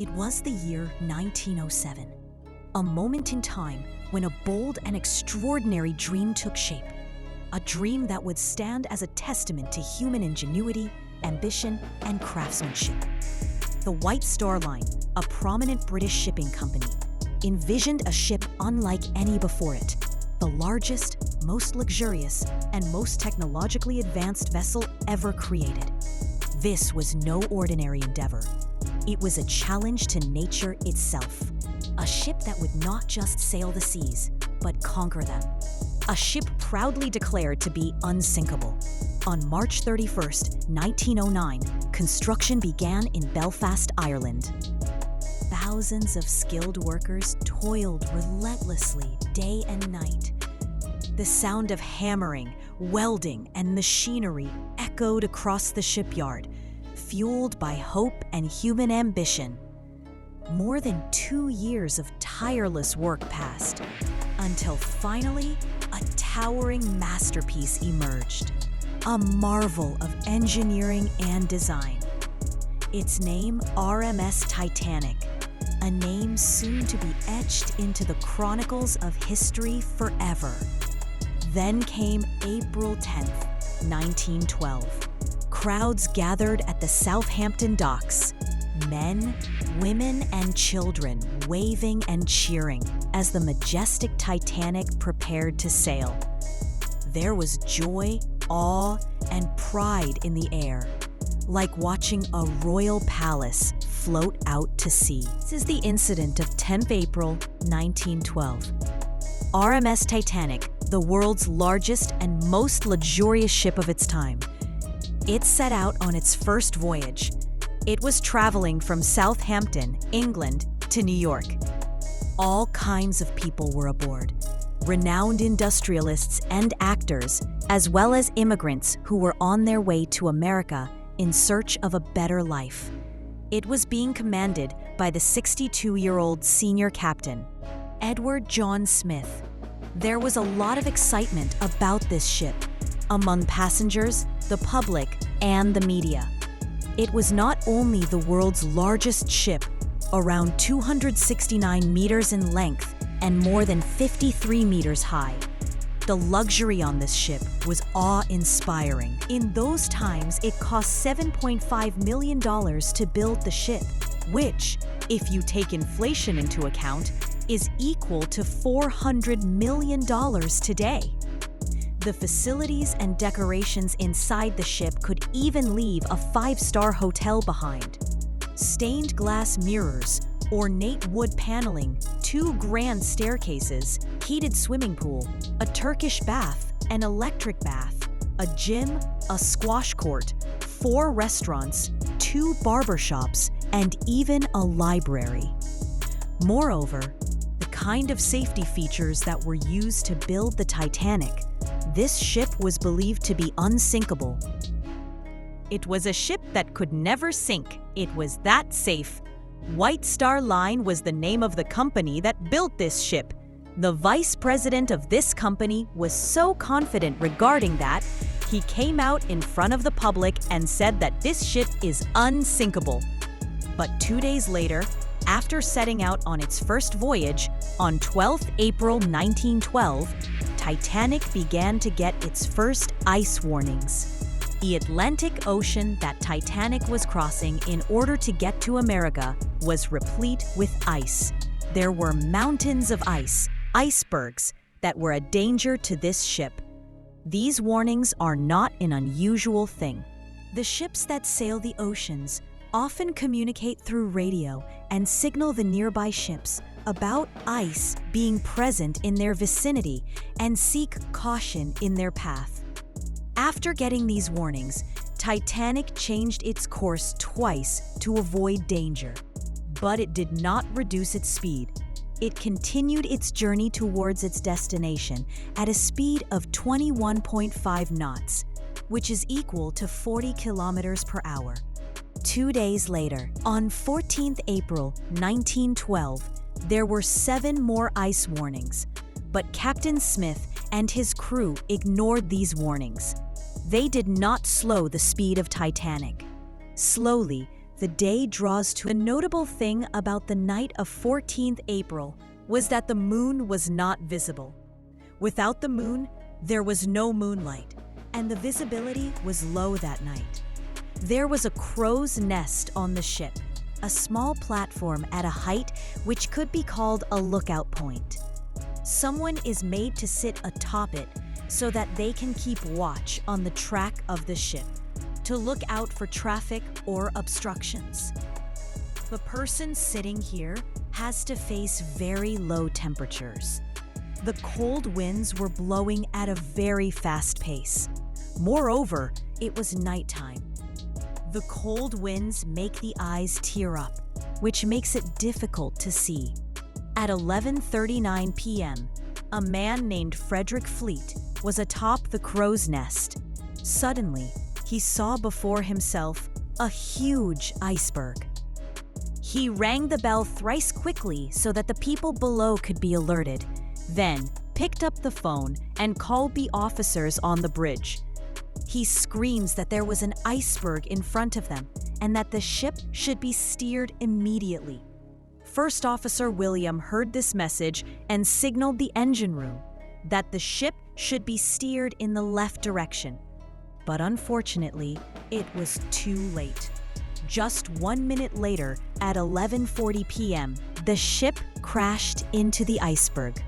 It was the year 1907, a moment in time when a bold and extraordinary dream took shape. A dream that would stand as a testament to human ingenuity, ambition, and craftsmanship. The White Star Line, a prominent British shipping company, envisioned a ship unlike any before it, the largest, most luxurious, and most technologically advanced vessel ever created. This was no ordinary endeavor. It was a challenge to nature itself. A ship that would not just sail the seas, but conquer them. A ship proudly declared to be unsinkable. On March 31st, 1909, construction began in Belfast, Ireland. Thousands of skilled workers toiled relentlessly day and night. The sound of hammering, welding, and machinery echoed across the shipyard, fueled by hope and human ambition. More than 2 years of tireless work passed, until finally, a towering masterpiece emerged. A marvel of engineering and design. Its name, RMS Titanic, a name soon to be etched into the chronicles of history forever. Then came April 10th, 1912. Crowds gathered at the Southampton docks. Men, women, and children waving and cheering as the majestic Titanic prepared to sail. There was joy, awe, and pride in the air, like watching a royal palace float out to sea. This is the incident of 10th April, 1912. RMS Titanic, the world's largest and most luxurious ship of its time. It set out on its first voyage. It was traveling from Southampton, England, to New York. All kinds of people were aboard. Renowned industrialists and actors, as well as immigrants who were on their way to America in search of a better life. It was being commanded by the 62-year-old senior captain, Edward John Smith. There was a lot of excitement about this ship, among passengers, the public, and the media. It was not only the world's largest ship, around 269 meters in length and more than 53 meters high. The luxury on this ship was awe-inspiring. In those times, it cost $7.5 million to build the ship, which, if you take inflation into account, is equal to $400 million today. The facilities and decorations inside the ship could even leave a 5-star hotel behind. Stained glass mirrors, ornate wood paneling, 2 grand staircases, heated swimming pool, a Turkish bath, an electric bath, a gym, a squash court, 4 restaurants, 2 barbershops, and even a library. Moreover, the kind of safety features that were used to build the Titanic, this ship was believed to be unsinkable. It was a ship that could never sink. It was that safe. White Star Line was the name of the company that built this ship. The vice president of this company was so confident regarding that, he came out in front of the public and said that this ship is unsinkable. But 2 days later, after setting out on its first voyage, on 12th April 1912, Titanic began to get its first ice warnings. The Atlantic Ocean that Titanic was crossing in order to get to America was replete with ice. There were mountains of ice, icebergs, that were a danger to this ship. These warnings are not an unusual thing. The ships that sail the oceans often communicate through radio and signal the nearby ships about ice being present in their vicinity and seek caution in their path. After getting these warnings, Titanic changed its course twice to avoid danger. But it did not reduce its speed. It continued its journey towards its destination at a speed of 21.5 knots, which is equal to 40 kilometers per hour. 2 days later, on 14th April 1912, there were 7 more ice warnings, but Captain Smith and his crew ignored these warnings. They did not slow the speed of Titanic. Slowly, the day draws to a notable thing about the night of 14th April was that the moon was not visible. Without the moon, there was no moonlight, and the visibility was low that night. There was a crow's nest on the ship, a small platform at a height which could be called a lookout point. Someone is made to sit atop it so that they can keep watch on the track of the ship, to look out for traffic or obstructions. The person sitting here has to face very low temperatures. The cold winds were blowing at a very fast pace. Moreover, it was nighttime. The cold winds make the eyes tear up, which makes it difficult to see. At 11:39 p.m., a man named Frederick Fleet was atop the crow's nest. Suddenly, he saw before himself a huge iceberg. He rang the bell thrice quickly so that the people below could be alerted, then picked up the phone and called the officers on the bridge. He screams that there was an iceberg in front of them and that the ship should be steered immediately. First Officer William heard this message and signaled the engine room that the ship should be steered in the left direction. But unfortunately, it was too late. Just 1 minute later, at 11:40 p.m., the ship crashed into the iceberg.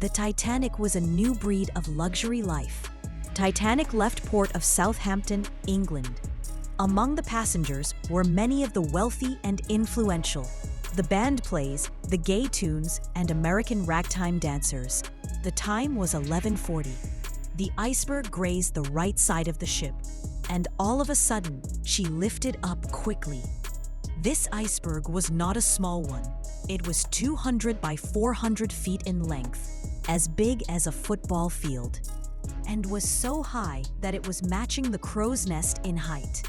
The Titanic was a new breed of luxury life. Titanic left port of Southampton, England. Among the passengers were many of the wealthy and influential. The band plays, the gay tunes, and American ragtime dancers. The time was 11:40. The iceberg grazed the right side of the ship, and all of a sudden, she lifted up quickly. This iceberg was not a small one. It was 200 by 400 feet in length, as big as a football field, and was so high that it was matching the crow's nest in height.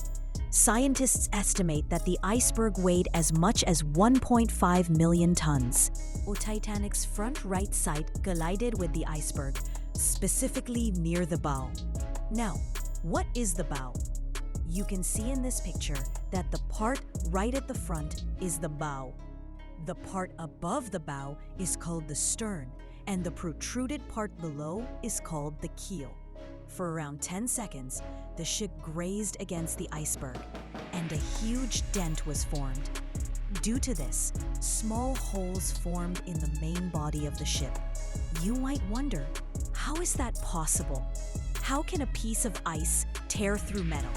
Scientists estimate that the iceberg weighed as much as 1.5 million tons. The Titanic's front right side collided with the iceberg, specifically near the bow. Now, what is the bow? You can see in this picture that the part right at the front is the bow. The part above the bow is called the stern, and the protruded part below is called the keel. For around 10 seconds, the ship grazed against the iceberg, and a huge dent was formed. Due to this, small holes formed in the main body of the ship. You might wonder, how is that possible? How can a piece of ice tear through metal?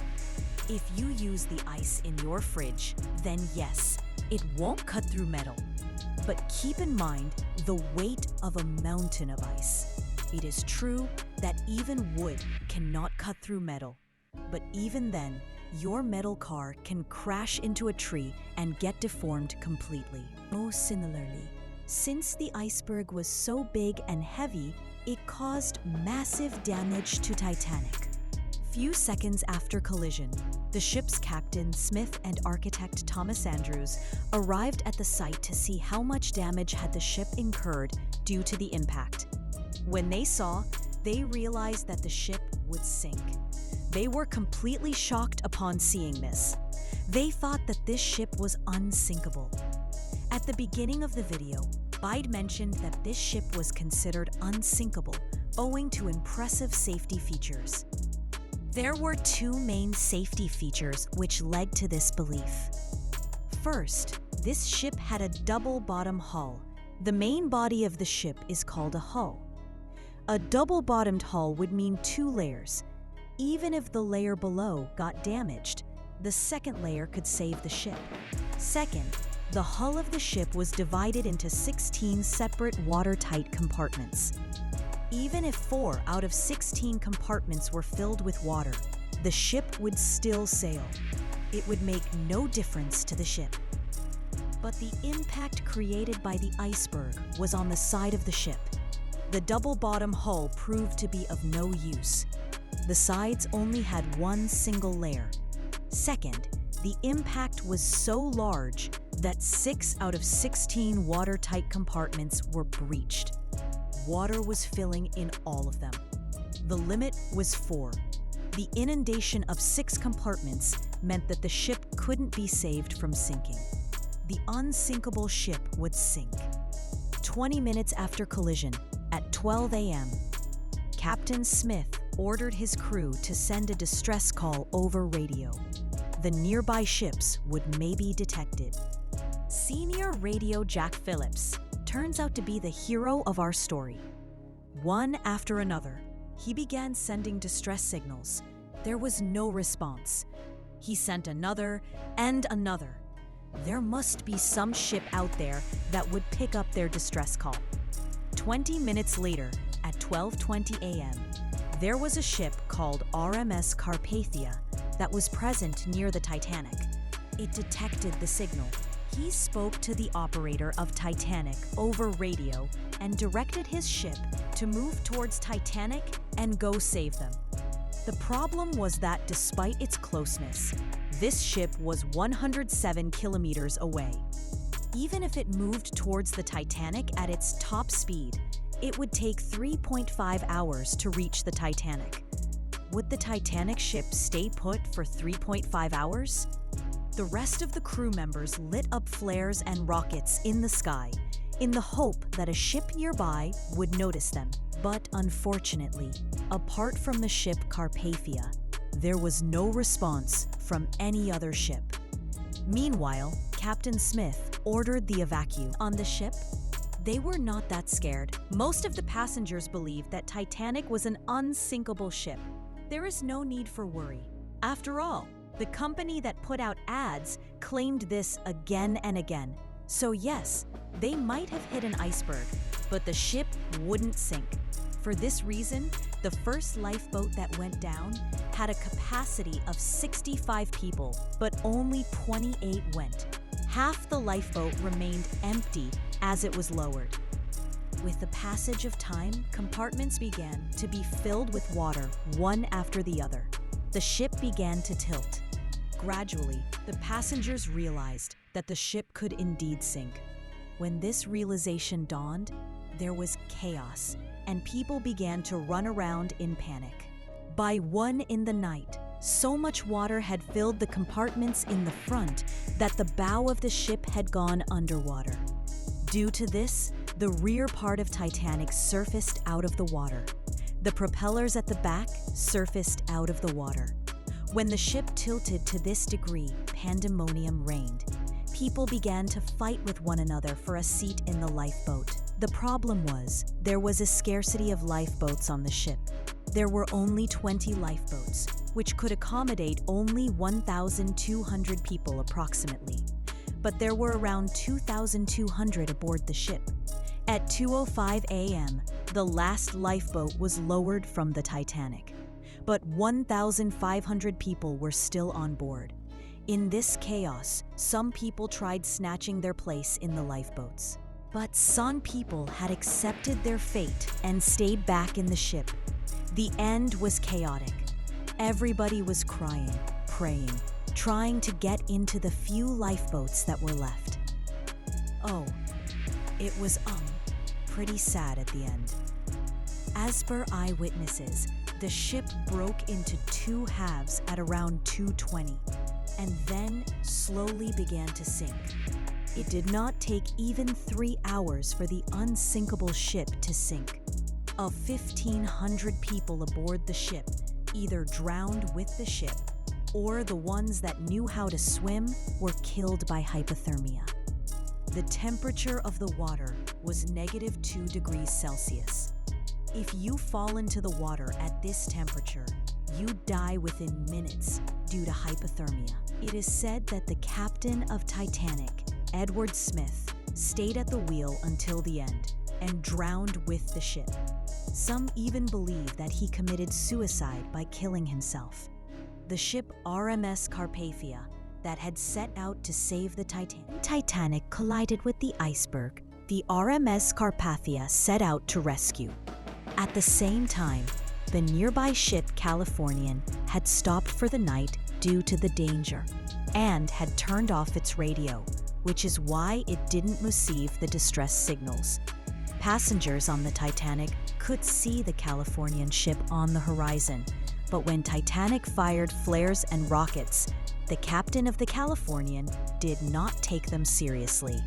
If you use the ice in your fridge, then yes, it won't cut through metal. But keep in mind the weight of a mountain of ice. It is true that even wood cannot cut through metal, but even then, your metal car can crash into a tree and get deformed completely. Most similarly, since the iceberg was so big and heavy, it caused massive damage to Titanic. Few seconds after collision, the ship's captain, Smith, and architect Thomas Andrews arrived at the site to see how much damage had the ship incurred due to the impact. When they saw, they realized that the ship would sink. They were completely shocked upon seeing this. They thought that this ship was unsinkable. At the beginning of the video, Bide mentioned that this ship was considered unsinkable owing to impressive safety features. There were two main safety features which led to this belief. First, this ship had a double-bottom hull. The main body of the ship is called a hull. A double-bottomed hull would mean two layers. Even if the layer below got damaged, the second layer could save the ship. Second, the hull of the ship was divided into 16 separate watertight compartments. Even if 4 out of 16 compartments were filled with water, the ship would still sail. It would make no difference to the ship. But the impact created by the iceberg was on the side of the ship. The double-bottom hull proved to be of no use. The sides only had one single layer. Second, the impact was so large that 6 out of 16 watertight compartments were breached. Water was filling in all of them. The limit was 4. The inundation of 6 compartments meant that the ship couldn't be saved from sinking. The unsinkable ship would sink. 20 minutes after collision, at 12 a.m., Captain Smith ordered his crew to send a distress call over radio. The nearby ships would maybe detect it. Senior Radio Jack Phillips turns out to be the hero of our story. One after another, he began sending distress signals. There was no response. He sent another and another. There must be some ship out there that would pick up their distress call. 20 minutes later, at 12:20 a.m., there was a ship called RMS Carpathia that was present near the Titanic. It detected the signal. He spoke to the operator of Titanic over radio and directed his ship to move towards Titanic and go save them. The problem was that despite its closeness, this ship was 107 kilometers away. Even if it moved towards the Titanic at its top speed, it would take 3.5 hours to reach the Titanic. Would the Titanic ship stay put for 3.5 hours? The rest of the crew members lit up flares and rockets in the sky in the hope that a ship nearby would notice them. But unfortunately, apart from the ship Carpathia, there was no response from any other ship. Meanwhile, Captain Smith ordered the evacuation on the ship. They were not that scared. Most of the passengers believed that Titanic was an unsinkable ship. There is no need for worry. After all, the company that put out ads claimed this again and again. So yes, they might have hit an iceberg, but the ship wouldn't sink. For this reason, the first lifeboat that went down had a capacity of 65 people, but only 28 went. Half the lifeboat remained empty as it was lowered. With the passage of time, compartments began to be filled with water, one after the other. The ship began to tilt. Gradually, the passengers realized that the ship could indeed sink. When this realization dawned, there was chaos, and people began to run around in panic. By 1 in the night, so much water had filled the compartments in the front that the bow of the ship had gone underwater. Due to this, the rear part of Titanic surfaced out of the water. The propellers at the back surfaced out of the water. When the ship tilted to this degree, pandemonium reigned. People began to fight with one another for a seat in the lifeboat. The problem was, there was a scarcity of lifeboats on the ship. There were only 20 lifeboats, which could accommodate only 1,200 people approximately. But there were around 2,200 aboard the ship. At 2:05 a.m., the last lifeboat was lowered from the Titanic. But 1,500 people were still on board. In this chaos, some people tried snatching their place in the lifeboats. But some people had accepted their fate and stayed back in the ship. The end was chaotic. Everybody was crying, praying, trying to get into the few lifeboats that were left. Oh, it was pretty sad at the end. As per eyewitnesses, the ship broke into 2 halves at around 2:20 and then slowly began to sink. It did not take even 3 hours for the unsinkable ship to sink. Of 1,500 people aboard the ship either drowned with the ship or the ones that knew how to swim were killed by hypothermia. The temperature of the water was -2 degrees Celsius. If you fall into the water at this temperature, you die within minutes due to hypothermia. It is said that the captain of Titanic, Edward Smith, stayed at the wheel until the end and drowned with the ship. Some even believe that he committed suicide by killing himself. The ship RMS Carpathia that had set out to save the Titanic collided with the iceberg. The RMS Carpathia set out to rescue. At the same time, the nearby ship Californian had stopped for the night due to the danger and had turned off its radio, which is why it didn't receive the distress signals. Passengers on the Titanic could see the Californian ship on the horizon, But when Titanic fired flares and rockets, the captain of the Californian did not take them seriously.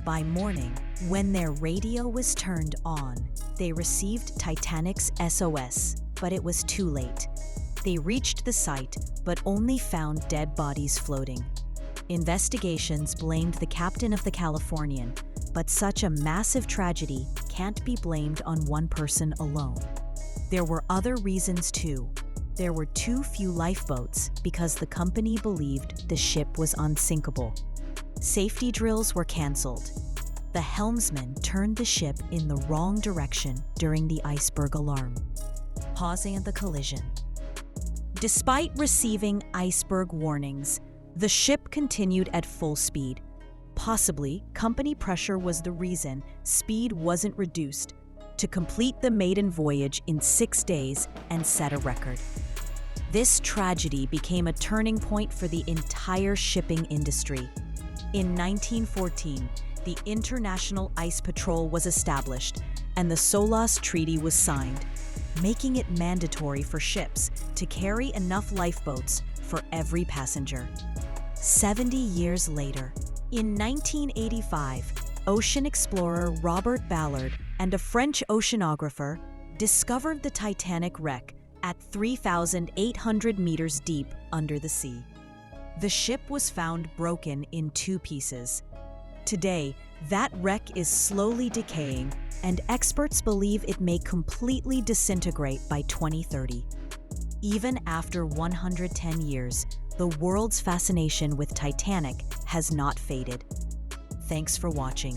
By morning, when their radio was turned on, they received Titanic's SOS, but it was too late. They reached the site, but only found dead bodies floating. Investigations blamed the captain of the Californian, but such a massive tragedy can't be blamed on one person alone. There were other reasons too. There were too few lifeboats because the company believed the ship was unsinkable. Safety drills were canceled. The helmsman turned the ship in the wrong direction during the Iceberg alarm, causing the collision. Despite receiving iceberg warnings, the ship continued at full speed. Possibly, company pressure was the reason speed wasn't reduced to complete the maiden voyage in 6 days and set a record. This tragedy became a turning point for the entire shipping industry. In 1914, the International Ice Patrol was established and the SOLAS Treaty was signed, making it mandatory for ships to carry enough lifeboats for every passenger. 70 years later, in 1985, ocean explorer Robert Ballard and a French oceanographer discovered the Titanic wreck at 3,800 meters deep under the sea. The ship was found broken in 2 pieces. Today, that wreck is slowly decaying, and experts believe it may completely disintegrate by 2030. Even after 110 years, the world's fascination with Titanic has not faded. Thanks for watching.